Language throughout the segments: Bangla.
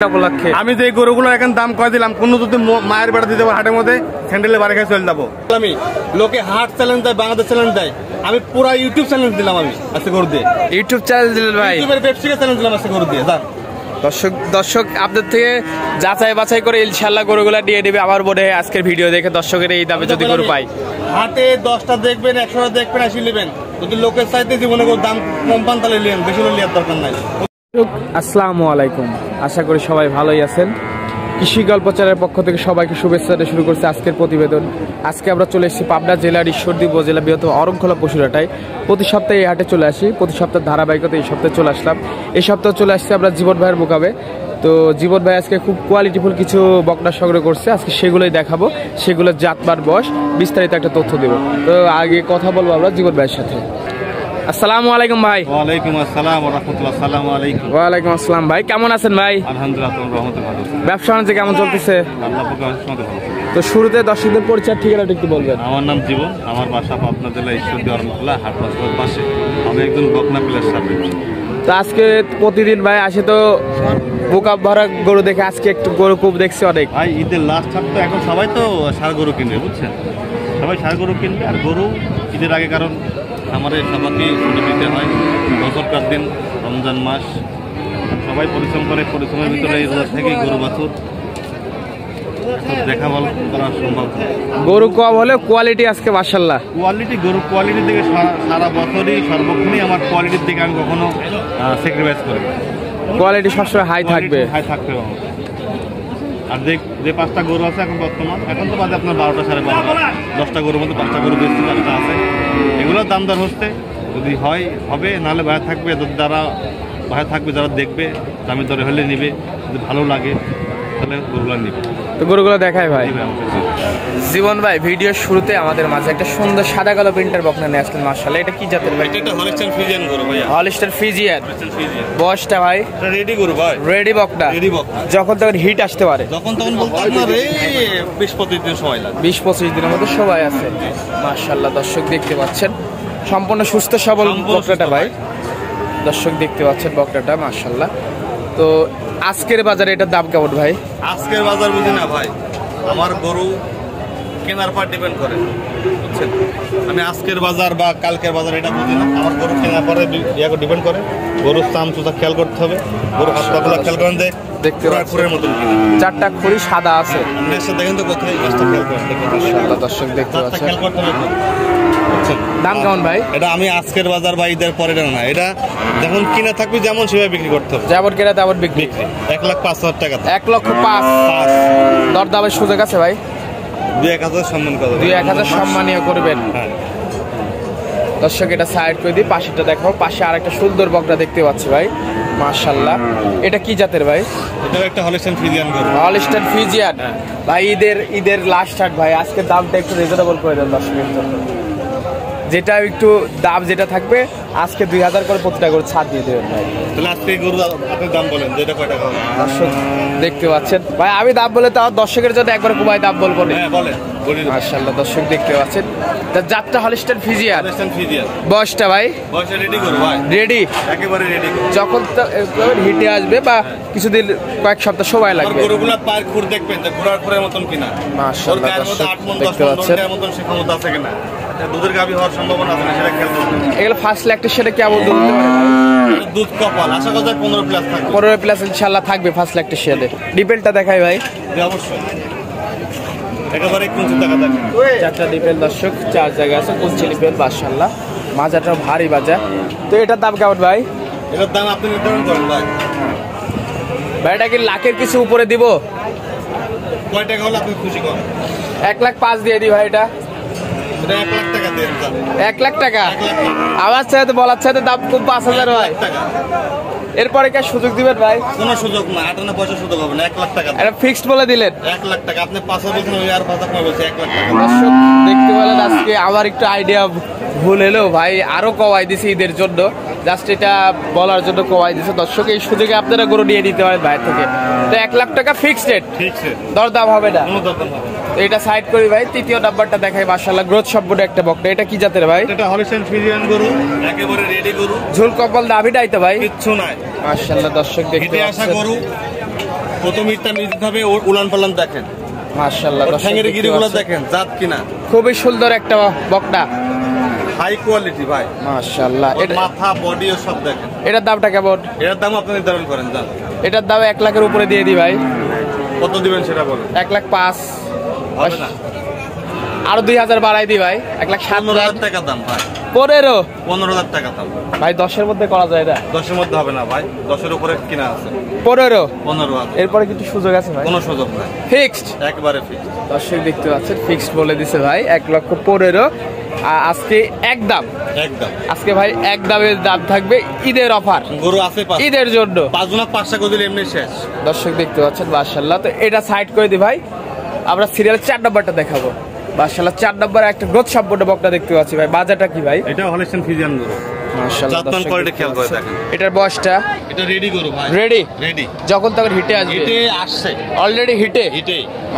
আমি যে গরুগুলো এখন দাম কয় দিলাম, কোন যদি মায়ের বেড়া দিতে হাটের মধ্যে স্যান্ডেলে বাড়ি খাই চলে যাবো। আমি লোকে হাট চ্যালেঞ্জ দেয়, বাংলাদেশ চ্যালেঞ্জ দেয়, আমি পুরো ইউটিউব চ্যালেঞ্জ দিলাম। আমি আজকে গরু দিয়ে ইউটিউব চ্যালেঞ্জ দিলেন ভাই, ইউটিউবের ব্যবসায়িক চ্যালেঞ্জ দিলাম আজকে গরু দিয়ে। দর্শক আপনাদের থেকে যাচাই বাছাই করে ইনশাল্লাহ গরুগুলা দিয়ে দিবে। আমার মনে হয় আজকের ভিডিও দেখে দর্শকের এই দামে যদি গরু পাই, হাটে 10টা দেখবেন, 100টা দেখবেন, 80 নেবেন। যদি লোকের চাইতে জীবনে দাম কম পান তাহলে নেন, বেশি নেওয়ার দরকার নাই। আসসালামু আলাইকুম, আশা করি সবাই ভালোই আছেন। কৃষি গল্পচারের পক্ষ থেকে সবাইকে শুভেচ্ছা দিয়ে শুরু করছে আজকের প্রতিবেদন। আজকে আমরা চলে এসেছি পাবনা জেলার ঈশ্বরদী উপজেলা বৃহত্তম অরণখোলা পশুরহাটায়। প্রতি সপ্তাহে এই হাটে চলে আসি, প্রতি সপ্তাহে ধারাবাহিকতা এই সপ্তাহে চলে আসলাম। এই সপ্তাহে চলে আসছি আমরা জীবন ভাইয়ের মোকামে। তো জীবন ভাই আজকে খুব কোয়ালিটিফুল কিছু বকনা সংগ্রহ করছে, আজকে সেগুলোই দেখাবো, সেগুলোর জাতমান বয়স বিস্তারিত একটা তথ্য দেবো। তো আগে কথা বলবো আমরা জীবন ভাইয়ের সাথে। আসসালামু আলাইকুম ভাই। ওয়ালাইকুম আসসালাম ওয়া রাহমাতুল্লাহ। আসসালামু আলাইকুম। ওয়ালাইকুম আসসালাম ভাই, কেমন আছেন ভাই? আলহামদুলিল্লাহ, তোমার রহমতে ভালো আছি। ব্যবসা বাণিজ্য কেমন চলতেছে? আল্লাহ পাকের রহমতে ভালো। তো শুরুতে দর্শকদের পরিচয় ঠিকানাটা একটু বলবেন। আমার নাম জীবন, আমার বাসা পাবনা জেলা ঈশ্বরদী অরণখোলা হাট বাজারের পাশে। আমি একজন বকনা প্লেয়ার সার্ভিস। তো আজকে প্রতিদিন ভাই আসে তো বোকা ভরা গরু দেখে, আজকে একটু গরু খুব দেখছি অনেক। ভাই ঈদের লাস্ট হাট তো, এখন সবাই তো ষাঁড় গরু কিনবে, বুঝছেন? সবাই ষাঁড় গরু কিনবে। আর গরু ঈদের আগে, কারণ আমাদের সবাইকে ছুটি দিতে হয়, বছরকার দিন রমজান মাস, সবাই পরিশ্রম করে, পরিশ্রমের ভিতরে রোজা থেকেই গরু বাছুর দেখা ভালো করা সম্ভব। গরু কম হলে কোয়ালিটি আজকে মাশাআল্লাহ কোয়ালিটি, গরু কোয়ালিটির দিকে সারা বছরই সর্বক্ষণই আমার কোয়ালিটির দিকে আমি কখনো স্যাক্রিফাইস করি। কোয়ালিটি সবসময় হাই থাকবে, হাই থাকতে হবে। আর যে 5টা গরু আছে এখন বর্তমান, এখন তো বাদে আপনার 12টা, 12.5, 10টা গরুর মধ্যে 5টা গরু বেশি 5টা আছে। এগুলোর দাম দর হচ্ছে, যদি হয় হবে, নাহলে বাইরে থাকবে। যারা বাইরে থাকবে, যারা দেখবে, দামের দরে হলে নিবে, যদি ভালো লাগে তাহলে গরুগুলো নিবে। তো গরুগুলো দেখায় ভাই। জীবন ভাই ভিডিওর শুরুতে আমাদের মাঝে একটা সুন্দর সাদা কালো প্রিন্টার বকনা নিয়ে আসলেন মাশাআল্লাহ। এটা কি জাতের ভাই? এটা হলিস্টাইন ফ্রিজিয়ান গরু ভাই। Holstein Friesian. বয়সটা ভাই? এটা রেডি গরু ভাই, রেডি বকনা। রেডি বকনা। যখন তখন হিট আসতে পারে, যখন তখন বলতে আপনার এই 20-25 দিন সময় লাগে। 20-25 দিনের মধ্যে সবাই আছে মাশাআল্লাহ। দর্শক দেখতে পাচ্ছেন সম্পূর্ণ সুস্থ সবল বকনাটা ভাই। দর্শক দেখতে পাচ্ছেন বকনাটা মাশাআল্লাহ। তো আজকের বাজারে এটার দাম কেমন ভাই? আজকের বাজার বুঝি না ভাই, আমার গরু কেনার পর ডিপেন্ড করে, বুঝছেন? আমি আজকের বাজার বা কালকের বাজার এটা বুঝি না, আমার গরু কেনার পরে ডিপেন্ড করে। গরুর চাম চুচা খেয়াল করতে হবে, গরুর হাত পাগুলা খেয়াল করেন যে দেখতে খুরের মতন, 4টা খুরি সাদা আছে। দেখেন তো কোথায় গাছটা খেয়াল করেন, মাশাআল্লাহ। দর্শক দেখতে পাচ্ছেন, খেয়াল করতে হবে। দাম কেমন ভাই? এটা আমি আজকের বাজার বা ঈদের পরে না, এটা যখন কিনা থাকবে যেমন সেভাবে বিক্রি করতে হবে। যেমন কেনা তেমন বিক্রি। 1,05,000 টাকা। 1,05,000 দরদামের সুযোগ আছে ভাই? 2-1,000 সম্মান করবেন, 2-1,000 সম্মানীয় করবেন। হ্যাঁ। দর্শক এটা সাইড করে দিই, পাশেটা দেখো। পাশে আরেকটা সুন্দর বকনা দেখতে পাচ্ছি ভাই মাশাআল্লাহ। এটা কি জাতের ভাই? এটা একটা হলিস্টাইন ফ্রিজিয়ান গরু। হলিস্টাইন ফ্রিজিয়ান ভাই। ঈদের লাস্ট হাট ভাই, আজকে দামটা একটু রিজনেবল করে দেন দর্শকের জন্য। যেটা একটু দাম যেটা থাকবে আজকে 2,000 করে প্রতিটা করে ছাড় দিয়ে দেবেন ভাই। তাহলে আজকে গরু আপনি দাম বলেন যে এটা কয় টাকা হবে? দর্শক দেখতে পাচ্ছেন ভাই, আমি দাম বলে তো দর্শকের জন্য একবার কুমাই দাম বলবো না। হ্যাঁ বলেন, বলি মাশাআল্লাহ। দর্শক দেখতে পাচ্ছেন তার জাতটা হলিস্টাইন ফ্রিজিয়ান। Holstein Friesian. বয়সটা ভাই? বয়সটা রেডি গরু ভাই, রেডি, একেবারে রেডি। যখন হিটে আসবে বা কিছুদিন কয়েক সপ্তাহ সময় লাগবে। গরুগুলা পায়ের খুর দেখবেন যে ঘোড়ার খুরের মতন কিনা। মাশাআল্লাহ। দর্শক দেখতে পাচ্ছেন সে ক্ষমতা আছে কিনা, দুধের গাভী হওয়ার সম্ভাবনা আছে সেটা খেয়াল করবেন। এগুলো ফার্স্ট ল্যাকটের সেটা কেমন দুধ দিতে পারে? দুধ কপাল, আশা করা যায় 15+ থাকবে। 15+ ইনশাআল্লাহ থাকবে ফার্স্ট ল্যাকটের শেডে। ডিপেলটা দেখাই ভাই। অবশ্যই একেবারে কুঞ্চি টাকা থাকবে। 4টা ডিপেল দর্শক, 4 জায়গা আছে কুঞ্চি ডিপেল মাশাআল্লাহ। মাজাটা ভারী বাজা। তো এটার দাম কেমন ভাই? এটার দাম আপনি নির্ধারণ করেন ভাই। ভাই এটা কি লাখের কিছু উপরে দিব? কয় টাকা হলে আপনি খুশি করেন? 1,05,000 দিয়ে দিই ভাই। এটা 1,00,000 টাকা দেন। 1,00,000 টাকা? আমার চাইতে বলার চাইতে দাম খুব 5,000 ভাই। এরপরে কি সুযোগ দিবেন ভাই? কোনো সুযোগ না, 58 পয়সা সুযোগ হবে না। 1,00,000 টাকা এটা ফিক্সড বলে দিলেন? 1,00,000 টাকা। আপনি 5,000 বলছেন, ওই আর 5,000 কমে বলছে 1,00,000 টাকা। দর্শক দেখতে পেলেন আজকে আমার একটু আইডিয়া ভুল এলো ভাই, আরো কমাই দিছি ঈদের জন্য, জাস্ট এটা বলার জন্য কমাই দিছে। দর্শক এই সুযোগে আপনারা গরু নিয়ে নিতে পারেন বাইরে থেকে। তো 1,00,000 টাকা ফিক্সড রেট, দরদাম হবে না। তো এটা সাইড করি ভাই। তৃতীয় নাম্বারটা দেখাই মাশাআল্লাহ, গ্রোথ সম্পূর্ণ একটা বকনা। এটা কি জাতের ভাই? এটা হলিস্টাইন ফ্রিজিয়ান গরু, একেবারে রেডি গরু। ঝুল কপাল নাভিটাই তো ভাই কিচ্ছু নাই মাশাআল্লাহ। দর্শক দেখতে আসা গরু প্রথম ইটটা নিয়ে যেতে হবে, উলান পালান দেখেন, মাশাআল্লাহ ঠ্যাঙের গিরিগুলো দেখেন, জাত কিনা, খুবই সুন্দর একটা বকনা, হাই কোয়ালিটি ভাই মাশাআল্লাহ। ওর মাথা বডি ও সব দেখেন। এটার দামটা কেমন? এটার দাম আপনি নির্ধারণ করেন, জান। এটার দাম 1 লাখের উপরে দিয়ে দিই ভাই। কত দিবেন সেটা বলেন। 1,05,000 হবে না, আরো 2,000 বাড়াই দিই ভাই, 1,07,000 টাকা দাম ভাই। 15,000 টাকা দাম ভাই। 10-এর মধ্যে করা যায় না? 10-এর মধ্যে হবে না ভাই, 10-এর উপরে কিনা আছে। 15,000 এরপরে কিছু সুযোগ আছে ভাই? কোনো সুযোগ নাই, ফিক্সড, একবারে ফিক্সড। দর্শক দেখতে পাচ্ছেন ফিক্সড বলে দিছে ভাই, 1,15,000। আজকে একদম আজকে ভাই এক দামের দাম থাকবে, ঈদের অফার, গরু আছে ঈদের জন্য 5 করে দিলে এমনি শেষ। দর্শক দেখতে পাচ্ছেন মাশাআল্লাহ। তো এটা সাইড করে দি ভাই, আমরা সিরিয়াল 4 নাম্বারটা দেখাবো। মাশাআল্লাহ 4 নম্বরে একটা গ্রোথ সম্পন্ন বকটা দেখতে পাচ্ছি ভাই। বাজারটা কি ভাই? এটা হলিস্টিয়ান ফ্রিজিয়ান গরু, মাশাআল্লাহ। জাতমান কোয়ালিটি খেয়াল করে দেখেন। এটার বয়সটা? এটা রেডি গরু ভাই, রেডি যখন তখন হিটে আসবে। হিটে আসছে অলরেডি হিটে।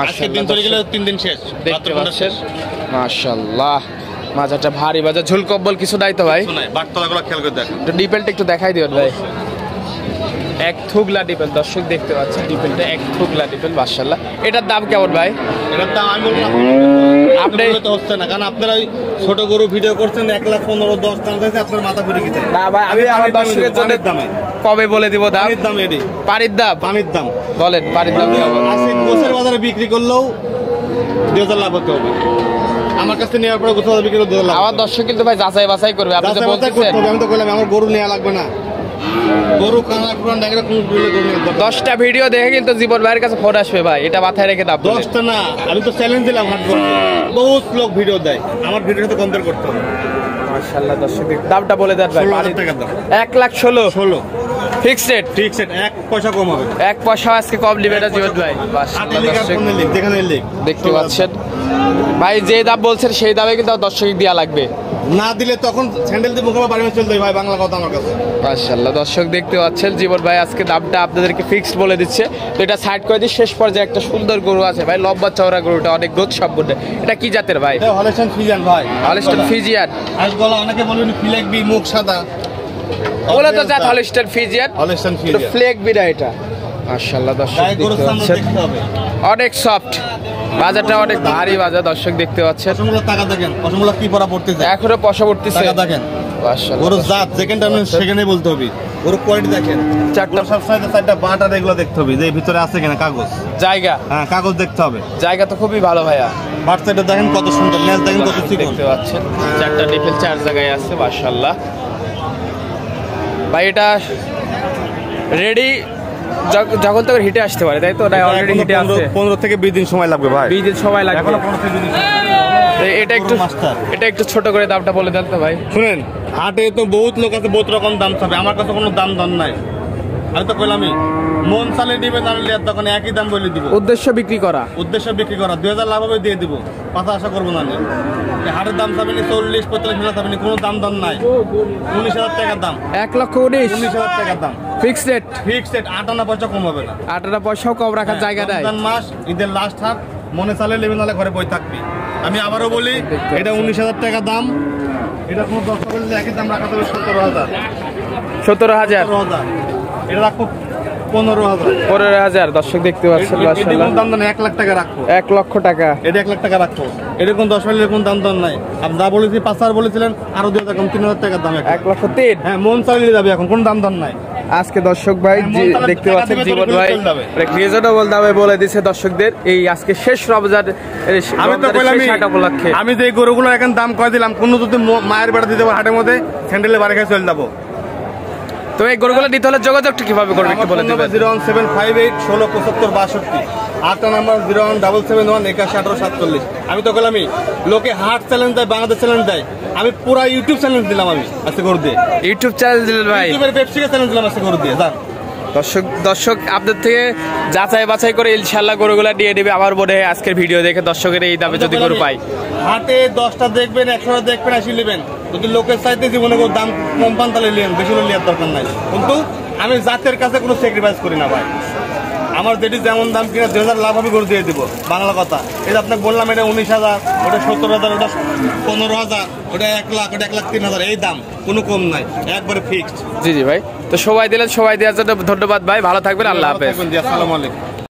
আজকে দিন চলে গেলে 3 দিন শেষ, দেখতে পাচ্ছেন মাশাআল্লাহ। মাজাটা ভারী, বাজার ঝুল কম্বল কিছু নাই তো ভাই? কিছু নাই, বাটতলাগুলো খেয়াল করে দেখেন। তো ডিপেলটা একটু দেখাই দিবেন ভাই। এক থুগলা ডিপেল, দর্শক দেখতে পাচ্ছেন ডিপেলটা এক থুগলা ডিপেল, মাশাআল্লাহ। এটার দাম কেমন ভাই? এটার দাম আমি বলবো না, আপনি তো হচ্ছে না, কারণ আপনারা ওই ছোট গরু ভিডিও করছেন 1,15,000 10 দাম চাইছে, আপনার মাথা ঘুরে গেছে। না ভাই, আমি আমার দর্শকের জন্য দামে কবে বলে দিব দাম? পানির দাম এডি, পানির দাম, পানির দাম বলেন। পানির দাম কেমন? আজকে গোছের বাজারে বিক্রি করলেও 2,000 লাভ হতে হবে। আমার কাছে নেওয়ার পরে গোছের বাজারে বিক্রি করলে 2,000 লাভ। আমার দর্শক কিন্তু ভাই যাচাই বাছাই করবে, আপনি তো বলতেছেন। আমি তো কইলাম আমার গরু নেওয়া লাগবে না, গরু কানা পুরান ডাকলে কোন গরু নেওয়া দরকার। 10টা ভিডিও দেখে কিন্তু জীবন ভাইয়ের কাছে ফোন আসবে ভাই, এটা মাথায় রেখে দাম। 10টা না, আমি তো চ্যালেঞ্জ দিলাম হাট করতে, বহুত লোক ভিডিও দেয়, আমার ভিডিওর সাথে কম্পেয়ার করতে হবে। মাশাআল্লাহ দর্শক দামটা বলে দেন ভাই। 16,000 টাকা দাম, 1,16,000 ফিক্সড রেট, ফিক্সড রেট, 1 পয়সা কম হবে, 1 পয়সা আজকে কম দিবে না জীবন ভাই। মাশাআল্লাহ দর্শক যেখানে লিখ দেখতে পাচ্ছেন ভাই, যে দাম বলছেন সেই দামে কিন্তু দর্শক দেয়া লাগবে, না দিলে তখন স্যান্ডেল দিয়ে মুখে বাড়ি চলতে ভাই, বাংলা কথা আমার কাছে। মাশাআল্লাহ দর্শক দেখতে পাচ্ছেন জীবন ভাই আজকে দামটা আপনাদেরকে ফিক্সড বলে দিচ্ছে। তো এটা সাইড করে দিই, শেষ পর্যায়ে একটা সুন্দর গরু আছে ভাই, লম্বা চওড়া গরুটা, অনেক গ্রোথ সম্পন্ন। এটা কি জাতের ভাই? এটা হলিস্টিয়ান ফ্রিজিয়ান ভাই, হলিস্টিয়ান ফ্রিজিয়ান। আর গলা অনেকে বলবেন ফ্লেক বি, মুখ সাদা, ওগুলো তো জাত হলিস্টিয়ান ফ্রিজিয়ান, হলিস্টিয়ান ফ্রিজিয়ান ফ্লেক বিনা এটা। মাশাআল্লাহ দর্শক দেখতে পাচ্ছেন অনেক সফট, বাজারটা অনেক ভারী বাজার, দর্শক দেখতে পাচ্ছেন। অসংখ্য টাকা দেখেন, অসংখ্য কি পড়া পড়তেছে, এখনো পয়সা পড়তেছে, টাকা দেখেন। মাশাআল্লাহ গরুর জাত যেখানে আপনি সেখানে বলতে হবে, গরুর কোয়ালিটি দেখেন। 4টা সবসময় 4টা বাটার এগুলো দেখতে হবে, যে ভিতরে আছে কিনা কাগজ, জায়গা। হ্যাঁ কাগজ দেখতে হবে, জায়গা তো খুবই ভালো ভাইয়া। বাট সাইডে দেখেন কত সুন্দর, নেজ দেখেন কত চিকন, দেখতে পাচ্ছেন 4টা ডিফেল 4 জায়গায় আছে, মাশাআল্লাহ। ভাই এটা রেডি যখন তখন হিটে আসতে পারে, তাই তো? না অলরেডি হিটে আছে? 15 থেকে 20 দিন সময় লাগবে ভাই, 20 দিন সময় লাগবে। এখনো 15 থেকে 20 দিন। এটা একটু ছোট করে দামটা বলে দেন তো ভাই। শুনেন, হাটে তো বহুত লোক আছে, বহুত রকম দাম চাবে, আমার কাছে কোনো দাম দর নাই। আমি তো কইলাম মন চালে দিবে, তাহলে তখন একই দাম বলে দিব। উদ্দেশ্য বিক্রি করা, 2,000 লাভ হবে, দিয়ে দিব, পাতা আশা করবো না। হাটের দাম চাবেনি 40-45 চাবেনি, কোনো দাম দর নাই। 19,000 টাকার দাম, 1,19,000 টাকার দাম, ফিক্সড রেট। 58 পয়সা কম হবে না, 58 পয়সাও কম রাখার জায়গা নাই। মাস ঈদের লাস্ট হাট, মনে চালে নেবে, নাহলে ঘরে বই থাকবি। আমি আবারও বলি, এটা 19,000 টাকা দাম। এটা কোনো দর্শক বললে একই দাম রাখা যাবে 17,000। 17,000 এটা রাখবো 15,000। 15,000 দর্শক দেখতে পাচ্ছেন, মাশাআল্লাহ। দাম দাম 1 লাখ টাকা রাখবো, 1 লক্ষ টাকা। এটা 1 লাখ টাকা রাখবো। এরকম 10 মিনিটের কোন দাম দর নাই। আপনি যা বলেছি 5,000 বলেছিলেন, আরো 2,000 কম, 3,000 টাকার দাম, 1,03,000। হ্যাঁ মন চালিয়ে যাবে, এখন কোন দাম দর নাই। আজকে দর্শক ভাই দেখতে পাচ্ছেন জীবন ভাই রিজনেবল দামে বলে দিচ্ছে দর্শকদের, এই আজকে শেষ রমজান। আমি তো কইলাম আমি যে গরুগুলো এখন দাম কয় দিলাম, কোন যদি মায়ের বেড়া দিতে হাটের মধ্যে স্যান্ডেলে বাড়ি খাই চলে যাবো। তো এই গরুগুলো নিতে হলে যোগাযোগটা কিভাবে করবে একটু বলে দিবেন। 01758167562, 8টা নাম্বার 01771811847। আমি তো কইলাম লোকে হাট চ্যালেঞ্জ দেয়, বাংলাদেশ চ্যালেঞ্জ দেয়, আমি পুরো ইউটিউব চ্যালেঞ্জ দিলাম। আমি আজকে গরু দিয়ে ইউটিউব চ্যানেল দিলেন ভাই, ইউটিউবের ব্যবসায়িক চ্যালেঞ্জ দিলাম আজকে গরু দিয়ে। জান দর্শক আপনাদের থেকে যাচাই বাছাই করে ইনশাআল্লাহ গরুগুলা নিয়ে নেবে। আমার মনে হয় আজকের ভিডিও দেখে দর্শকের এই দামে যদি গরু পাই, হাটে 10টা দেখবেন, 100টা দেখবেন, আসি নেবেন। যদি লোকের চাইতে জীবনে কোনো দাম কম পান তাহলে নেন, বেশি নেওয়ার দরকার নাই। কিন্তু আমি জাতের কাছে কোনো স্যাক্রিফাইস করি না ভাই। আমার যেটি যেমন দাম কিনা 2,000 লাভ আমি করে দিয়ে দিব, বাংলা কথা। এটা আপনাকে বললাম, এটা 19,000, ওটা 17,000, ওটা 15,000, ওটা 1 লাখ, ওটা 1,03,000, এই দাম কোনো কম নাই, একবারে ফিক্সড। জি ভাই। তো সবাই দিলেন, সবাই দেওয়ার জন্য ধন্যবাদ ভাই, ভালো থাকবেন, আল্লাহ হাফেজ। জি, আসসালামু আলাইকুম।